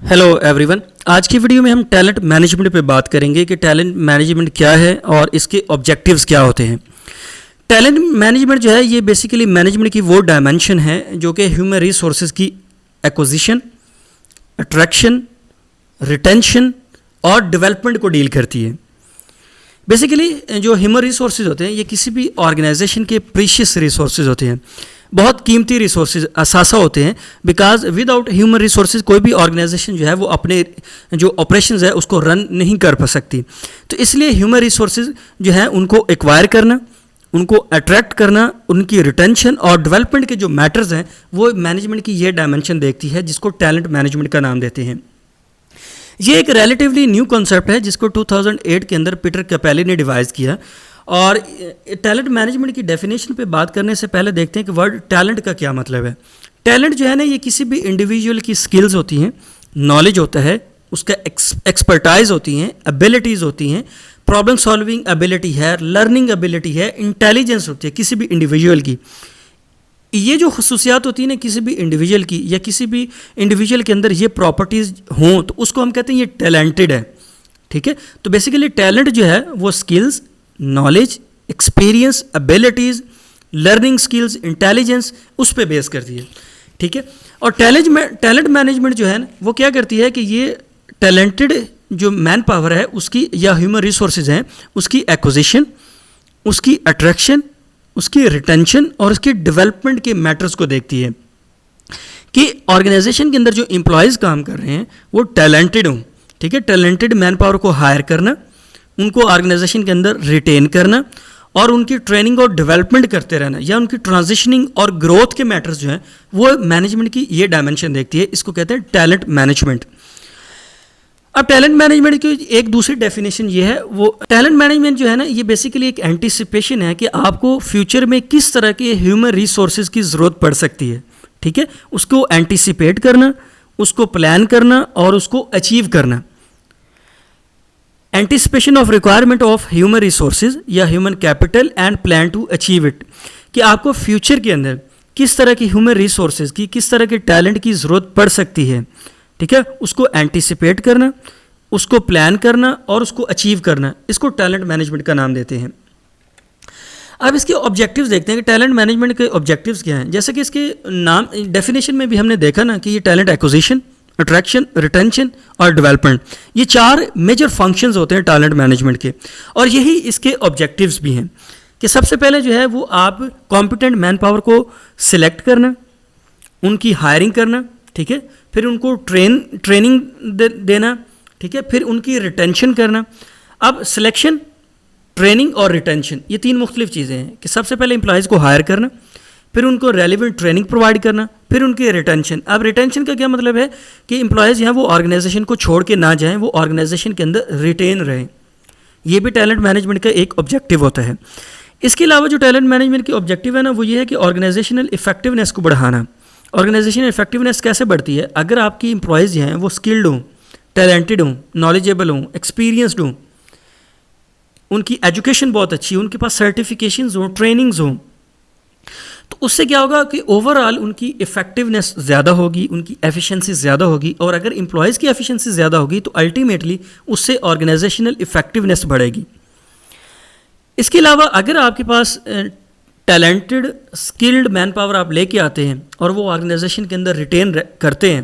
Hello everyone. आज की video में हम टैलेंट मैनेजमेंट पे बात करेंगे कि टैलेंट मैनेजमेंट क्या है और इसके ऑब्जेक्टिव्स क्या होते हैं। टैलेंट मैनेजमेंट जो है ये बेसिकली मैनेजमेंट की वो डायमेंशन है जो कि ह्यूमन रिसोर्सेज की एक्विजिशन, अट्रैक्शन, रिटेंशन और डेवलपमेंट को डील करती है। बेसिकली जो ह्यूमन रिसोर्सेज होते हैं ये किसी भी ऑर्गेनाइजेशन के प्रीशियस रिसोर्सेज होते हैं, बहुत कीमती रिसोर्सेज असासा होते हैं। बिकॉज विदाउट ह्यूमन रिसोर्सेज कोई भी ऑर्गेनाइजेशन जो है वो अपने जो ऑपरेशंस है उसको रन नहीं कर सकती। तो इसलिए ह्यूमन रिसोर्सेज जो है उनको एक्वायर करना, उनको अट्रैक्ट करना, उनकी रिटेंशन और डेवलपमेंट के जो मैटर्स हैं वो मैनेजमेंट की ये डायमेंशन देखती है जिसको टैलेंट मैनेजमेंट का नाम देते हैं। ये एक रिलेटिवली न्यू कॉन्सेप्ट है जिसको 2008 के अंदर पीटर कैपेली ने डिवाइस किया। और टैलेंट मैनेजमेंट की डेफिनेशन पे बात करने से पहले देखते हैं कि वर्ड टैलेंट का क्या मतलब है। टैलेंट जो है ना ये किसी भी इंडिविजुअल की स्किल्स होती हैं, नॉलेज होता है, उसका एक्सपर्टाइज होती हैं, एबिलिटीज़ होती हैं, प्रॉब्लम सॉल्विंग एबिलिटी है, लर्निंग एबिलिटी है, इंटेलिजेंस होती है किसी भी इंडिविजुअल की। ये जो खसूसियात होती है ना किसी भी इंडिविजुअल की या किसी भी इंडिविजुअल के अंदर ये प्रॉपर्टीज़ हों तो उसको हम कहते हैं ये टैलेंटेड है। ठीक है, तो बेसिकली टैलेंट जो है वो skills, knowledge, experience, abilities, learning skills, intelligence उस पर बेस करती है। ठीक है, और टैलेंट मैनेजमेंट जो है ना वो क्या करती है कि ये टैलेंटेड जो मैन पावर है उसकी या ह्यूमन रिसोर्सेज हैं उसकी एक्विजिशन, उसकी अट्रैक्शन, उसकी रिटेंशन और उसकी डेवलपमेंट के मैटर्स को देखती है कि ऑर्गेनाइजेशन के अंदर जो एम्प्लॉयज़ काम कर रहे हैं वो टैलेंटेड हों। ठीक है, टैलेंटेड मैन पावर को हायर करना, उनको ऑर्गेनाइजेशन के अंदर रिटेन करना और उनकी ट्रेनिंग और डेवलपमेंट करते रहना या उनकी ट्रांजिशनिंग और ग्रोथ के मैटर्स जो हैं वो मैनेजमेंट की ये डायमेंशन देखती है। इसको कहते हैं टैलेंट मैनेजमेंट। अब टैलेंट मैनेजमेंट की एक दूसरी डेफिनेशन ये है, वो टैलेंट मैनेजमेंट जो है ना ये बेसिकली एक एंटीसिपेशन है कि आपको फ्यूचर में किस तरह के ह्यूमन रिसोर्सेज की ज़रूरत पड़ सकती है। ठीक है, उसको एंटीसिपेट करना, उसको प्लान करना और उसको अचीव करना। Anticipation of requirement of human resources या human capital and plan to achieve it, कि आपको फ्यूचर के अंदर किस तरह की ह्यूमन रिसोर्सेज की, किस तरह के टैलेंट की ज़रूरत पड़ सकती है। ठीक है, उसको एंटीसिपेट करना, उसको प्लान करना और उसको अचीव करना, इसको टैलेंट मैनेजमेंट का नाम देते हैं। अब इसके ऑब्जेक्टिव्स देखते हैं कि टैलेंट मैनेजमेंट के ऑब्जेक्टिव्स क्या हैं। जैसे कि इसके नाम डेफिनेशन में भी हमने देखा ना कि ये टैलेंट एक्विजिशन, अट्रैक्शन, रिटेंशन और डेवलपमेंट, ये 4 मेजर फंक्शंस होते हैं टैलेंट मैनेजमेंट के। और यही इसके ऑब्जेक्टिव्स भी हैं कि सबसे पहले जो है वो आप कॉम्पिटेंट मैन पावर को सिलेक्ट करना, उनकी हायरिंग करना, ठीक है, फिर उनको ट्रेनिंग देना, ठीक है, फिर उनकी रिटेंशन करना। अब सिलेक्शन, ट्रेनिंग और रिटेंशन ये 3 मुख्तलिफ चीज़ें हैं कि सबसे पहले एम्प्लॉयज़ को हायर करना, फिर उनको रेलिवेंट ट्रेनिंग प्रोवाइड करना, फिर उनकी रिटेंशन। अब रिटेंशन का क्या मतलब है कि एम्प्लॉयज़ यहाँ वो ऑर्गेनाइजेशन को छोड़ के ना जाएं, वो ऑर्गेनाइजेशन के अंदर रिटेन रहें। ये भी टैलेंट मैनेजमेंट का एक ऑब्जेक्टिव होता है। इसके अलावा जो टैलेंट मैनेजमेंट की ऑब्जेक्टिव है ना वो ये है कि ऑर्गेनाइजेशनल इफेक्टिवनेस को बढ़ाना। ऑर्गेनाइजेशनल इफेक्टिवनेस कैसे बढ़ती है? अगर आपकी एम्प्लॉयज़ जो हैं वो स्किल्ड हों, टैलेंटेड हों, नॉलेजेबल हों, एक्सपीरियंसड हों, उनकी एजुकेशन बहुत अच्छी हो, उनके पास सर्टिफिकेशंस हों, ट्रेनिंग्स हों, तो उससे क्या होगा कि ओवरऑल उनकी इफेक्टिवनेस ज़्यादा होगी, उनकी एफिशिएंसी ज़्यादा होगी। और अगर एम्प्लॉयज़ की एफिशिएंसी ज़्यादा होगी तो अल्टीमेटली उससे ऑर्गेनाइजेशनल इफेक्टिवनेस बढ़ेगी। इसके अलावा अगर आपके पास टैलेंटेड स्किल्ड मैन पावर आप लेके आते हैं और वो ऑर्गेनाइजेशन के अंदर रिटेन करते हैं,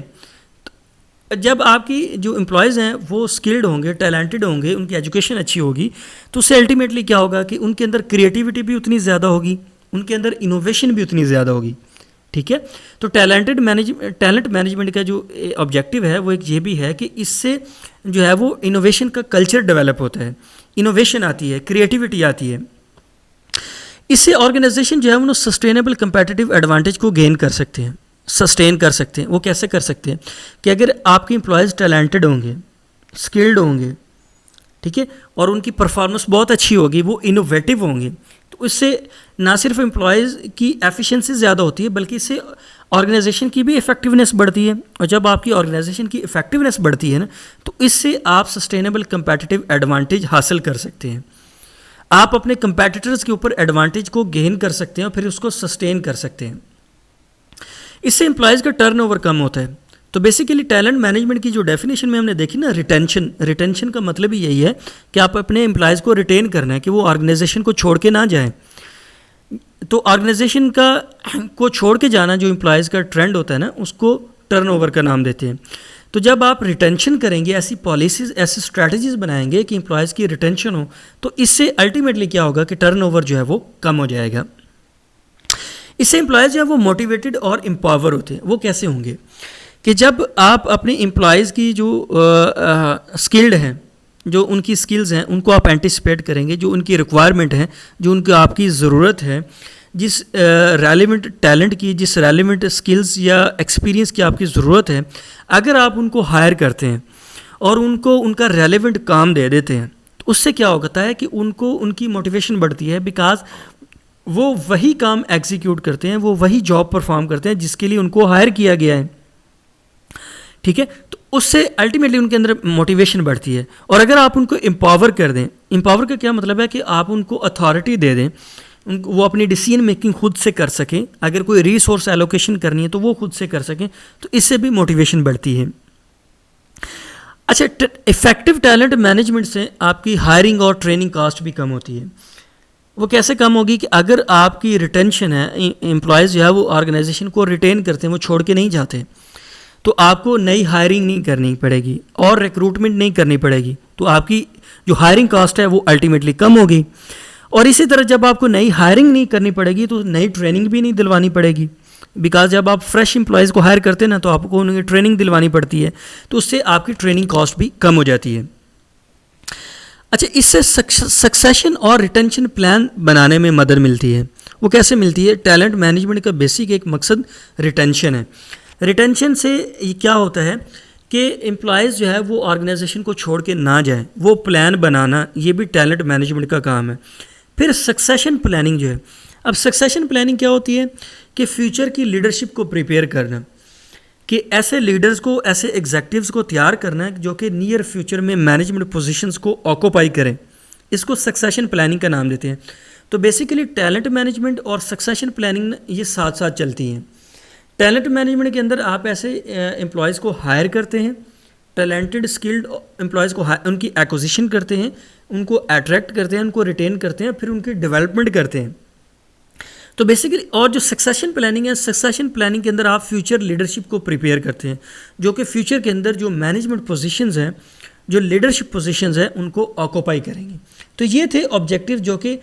तो जब आपकी जो एम्प्लॉयज़ हैं वो स्किल्ड होंगे, टैलेंटेड होंगे, उनकी एजुकेशन अच्छी होगी, तो उससे अल्टीमेटली क्या होगा कि उनके अंदर क्रिएटिविटी भी उतनी ज़्यादा होगी, उनके अंदर इनोवेशन भी उतनी ज़्यादा होगी। ठीक है, तो टैलेंट मैनेजमेंट का जो ऑब्जेक्टिव है वो एक ये भी है कि इससे जो है वो इनोवेशन का कल्चर डेवलप होता है, इनोवेशन आती है, क्रिएटिविटी आती है। इससे ऑर्गेनाइजेशन जो है वो सस्टेनेबल कंपेटिटिव एडवांटेज को गेन कर सकते हैं, सस्टेन कर सकते हैं। वो कैसे कर सकते हैं कि अगर आपके एम्प्लॉयज़ टैलेंटेड होंगे, स्किल्ड होंगे, ठीक है, और उनकी परफॉर्मेंस बहुत अच्छी होगी, वो इनोवेटिव होंगे, तो इससे ना सिर्फ एम्प्लॉयज़ की एफिशिएंसी ज़्यादा होती है बल्कि इससे ऑर्गेनाइजेशन की भी इफेक्टिवनेस बढ़ती है। और जब आपकी ऑर्गेनाइजेशन की इफेक्टिवनेस बढ़ती है ना तो इससे आप सस्टेनेबल कंपेटिटिव एडवांटेज हासिल कर सकते हैं। आप अपने कंपेटिटर्स के ऊपर एडवांटेज को गेन कर सकते हैं और फिर उसको सस्टेन कर सकते हैं। इससे एम्प्लॉयज़ का टर्नओवर कम होता है, तो बेसिकली टैलेंट मैनेजमेंट की जो डेफिनेशन में हमने देखी ना, रिटेंशन का मतलब ही यही है कि आप अपने एम्प्लॉयज़ को रिटेन करना है कि वो ऑर्गेनाइजेशन को छोड़ के ना जाएं। तो ऑर्गेनाइजेशन को छोड़ के जाना जो एम्प्लॉयज़ का ट्रेंड होता है ना, उसको टर्नओवर का नाम देते हैं। तो जब आप रिटेंशन करेंगे, ऐसी पॉलिसीज़, ऐसी स्ट्रैटेजीज़ बनाएंगे कि एम्प्लॉयज़ की रिटेंशन हो, तो इससे अल्टीमेटली क्या होगा कि टर्नओवर जो है वो कम हो जाएगा। इससे एम्प्लॉयज़ जो है वो मोटिवेटेड और एम्पावर होते हैं। वो कैसे होंगे कि जब आप अपने एम्प्लॉयज़ की जो स्किल्ड हैं, जो उनकी स्किल्स हैं, उनको आप एंटिसिपेट करेंगे, जो उनकी रिक्वायरमेंट है, जो उनकी आपकी ज़रूरत है, जिस रेलिवेंट टैलेंट की, जिस रेलिवेंट स्किल्स या एक्सपीरियंस की आपकी ज़रूरत है, अगर आप उनको हायर करते हैं और उनको उनका रेलिवेंट काम दे देते हैं, तो उससे क्या होता है कि उनको उनकी मोटिवेशन बढ़ती है, बिकॉज वो वही काम एग्जीक्यूट करते हैं, वो वही जॉब परफॉर्म करते हैं जिसके लिए उनको हायर किया गया है। ठीक है, तो उससे अल्टीमेटली उनके अंदर मोटिवेशन बढ़ती है। और अगर आप उनको एम्पावर कर दें, एम्पावर का क्या मतलब है कि आप उनको अथॉरिटी दे दें, वो अपनी डिसीजन मेकिंग खुद से कर सकें, अगर कोई रिसोर्स एलोकेशन करनी है तो वो खुद से कर सकें, तो इससे भी मोटिवेशन बढ़ती है। अच्छा, इफेक्टिव टैलेंट मैनेजमेंट से आपकी हायरिंग और ट्रेनिंग कॉस्ट भी कम होती है। वो कैसे कम होगी कि अगर आपकी रिटेंशन है, एम्प्लॉयज़ जो है वो ऑर्गेनाइजेशन को रिटेन करते हैं, वो छोड़ के नहीं जाते, तो आपको नई हायरिंग नहीं करनी पड़ेगी और रिक्रूटमेंट नहीं करनी पड़ेगी, तो आपकी जो हायरिंग कॉस्ट है वो अल्टीमेटली कम होगी। और इसी तरह जब आपको नई हायरिंग नहीं करनी पड़ेगी तो नई ट्रेनिंग भी नहीं दिलवानी पड़ेगी, बिकॉज जब आप फ्रेश एम्प्लॉयज़ को हायर करते हैं ना, तो आपको उनकी ट्रेनिंग दिलवानी पड़ती है, तो उससे आपकी ट्रेनिंग कॉस्ट भी कम हो जाती है। अच्छा, इससे सक्सेशन और रिटेंशन प्लान बनाने में मदद मिलती है। वो कैसे मिलती है? टैलेंट मैनेजमेंट का बेसिक एक मकसद रिटेंशन है। रिटेंशन से क्या होता है कि एम्प्लॉयज़ जो है वो ऑर्गेनाइजेशन को छोड़ के ना जाए, वो प्लान बनाना, ये भी टैलेंट मैनेजमेंट का काम है। फिर सक्सेशन प्लानिंग जो है, अब सक्सेशन प्लानिंग क्या होती है कि फ्यूचर की लीडरशिप को प्रिपेयर करना, कि ऐसे लीडर्स को, ऐसे एग्जेक्टिव्स को तैयार करना है जो कि नियर फ्यूचर में मैनेजमेंट पोजीशंस को ऑक्यूपाई करें। इसको सक्सेशन प्लानिंग का नाम देते हैं। तो बेसिकली टैलेंट मैनेजमेंट और सक्सेशन प्लानिंग ये साथ साथ चलती हैं। टैलेंट मैनेजमेंट के अंदर आप ऐसे एम्प्लॉयज़ को हायर करते हैं, टैलेंटेड स्किल्ड एम्प्लॉयज़ को उनकी एक्विजिशन करते हैं, उनको अट्रैक्ट करते हैं, उनको रिटेन करते हैं, फिर उनकी डेवलपमेंट करते हैं। तो बेसिकली, और जो सक्सेशन प्लानिंग है, सक्सेशन प्लानिंग के अंदर आप फ्यूचर लीडरशिप को प्रिपेयर करते हैं, जो कि फ्यूचर के अंदर जो मैनेजमेंट पोजीशंस हैं, जो लीडरशिप पोजीशंस हैं, उनको ऑक्यूपाई करेंगे। तो ये थे ऑब्जेक्टिव जो कि